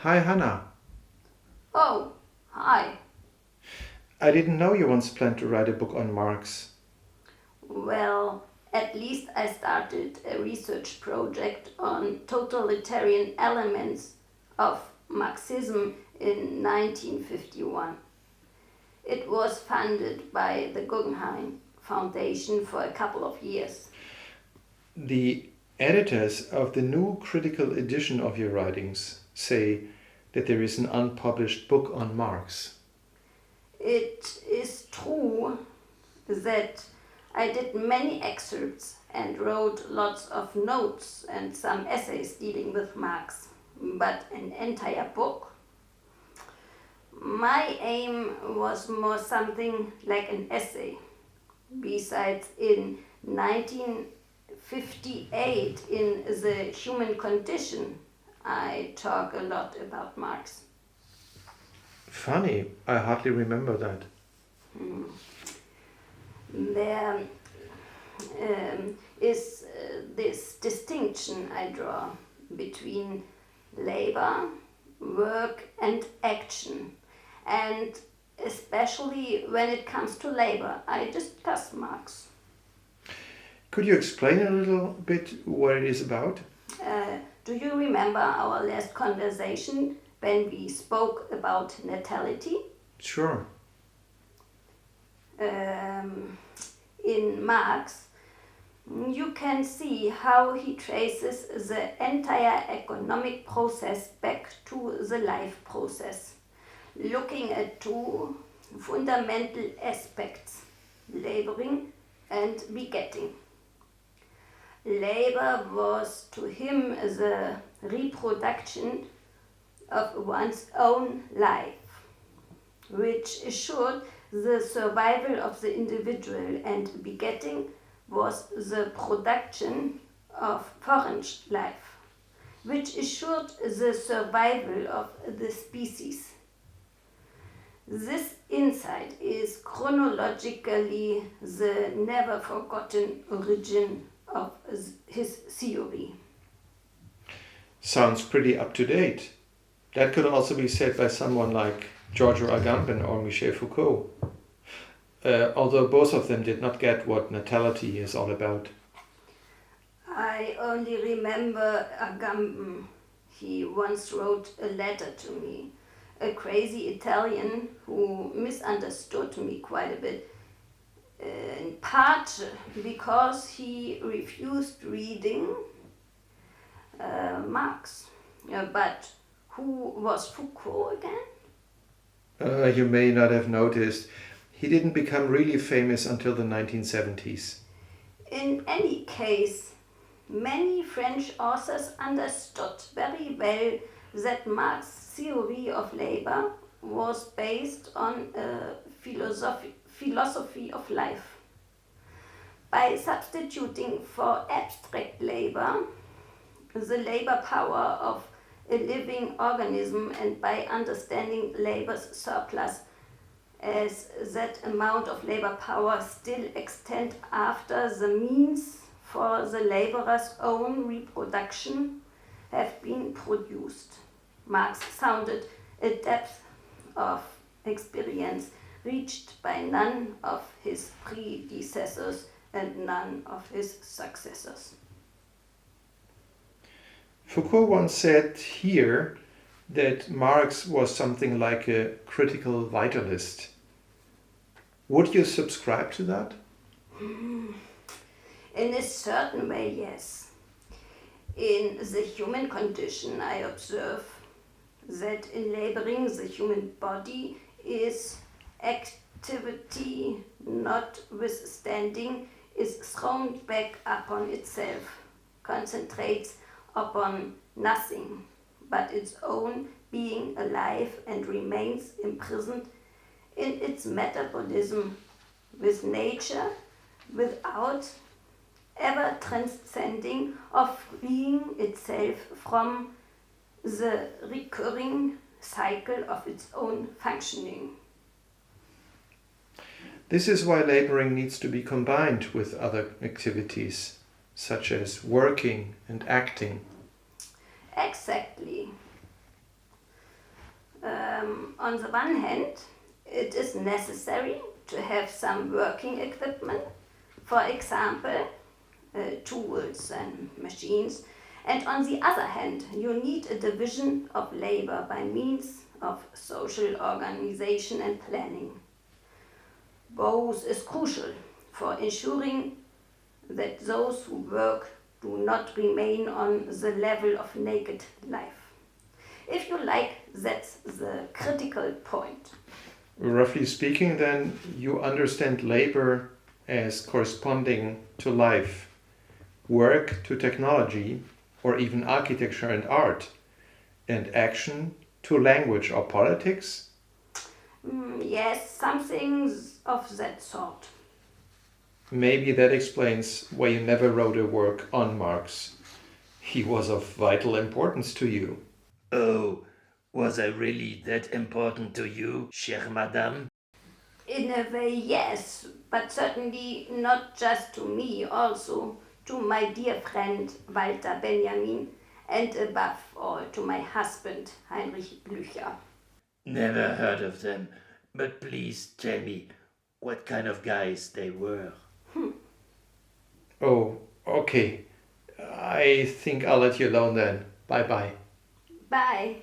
Hi Hannah. Oh, hi. I didn't know you once planned to write a book on Marx. Well, at least I started a research project on totalitarian elements of Marxism in 1951. It was funded by the Guggenheim Foundation for a couple of years. The editors of the new critical edition of your writings say that there is an unpublished book on Marx. It is true that I did many excerpts and wrote lots of notes and some essays dealing with Marx, but an entire book? My aim was more something like an essay. Besides, in 1958, in The Human Condition, I talk a lot about Marx. Funny, I hardly remember that. There is this distinction I draw between labor, work, and action. And especially when it comes to labor, I discuss Marx. Could you explain a little bit what it is about? Do you remember our last conversation when we spoke about natality? Sure. In Marx, you can see how he traces the entire economic process back to the life process, looking at two fundamental aspects, laboring and begetting. Labor was to him the reproduction of one's own life, which assured the survival of the individual, and begetting was the production of foreign life, which assured the survival of the species. This insight is chronologically the never forgotten origin of his theory. Sounds pretty up to date. That could also be said by someone like Giorgio Agamben or Michel Foucault, although both of them did not get what natality is all about. I only remember Agamben. He once wrote a letter to me, a crazy Italian who misunderstood me quite a bit, in part because he refused reading Marx. But who was Foucault again? You may not have noticed, he didn't become really famous until the 1970s. In any case, many French authors understood very well that Marx's theory of labor was based on a philosophy of life. By substituting for abstract labor the labor power of a living organism, and by understanding labor's surplus as that amount of labor power still extend after the means for the laborer's own reproduction have been produced. Marx sounded a depth of experience reached by none of his predecessors and none of his successors. Foucault once said here that Marx was something like a critical vitalist. Would you subscribe to that? In a certain way, yes. In The Human Condition, I observe that in laboring the human body is activity notwithstanding is thrown back upon itself, concentrates upon nothing but its own being alive, and remains imprisoned in its metabolism with nature without ever transcending or freeing itself from the recurring cycle of its own functioning. This is why laboring needs to be combined with other activities, such as working and acting. Exactly. On the one hand, it is necessary to have some working equipment, for example, tools and machines. And on the other hand, you need a division of labor by means of social organization and planning. Both is crucial for ensuring that those who work do not remain on the level of naked life. If you like, that's the critical point. Roughly speaking, then, you understand labor as corresponding to life, work to technology, or even architecture and art, and action to language or politics? Yes, something of that sort. Maybe that explains why you never wrote a work on Marx. He was of vital importance to you. Oh, was I really that important to you, chère madame? In a way, yes, but certainly not just to me, also to my dear friend Walter Benjamin, and above all to my husband Heinrich Blücher. Never heard of them, but please tell me what kind of guys they were. Oh, okay. I think I'll let you alone then. Bye bye. Bye.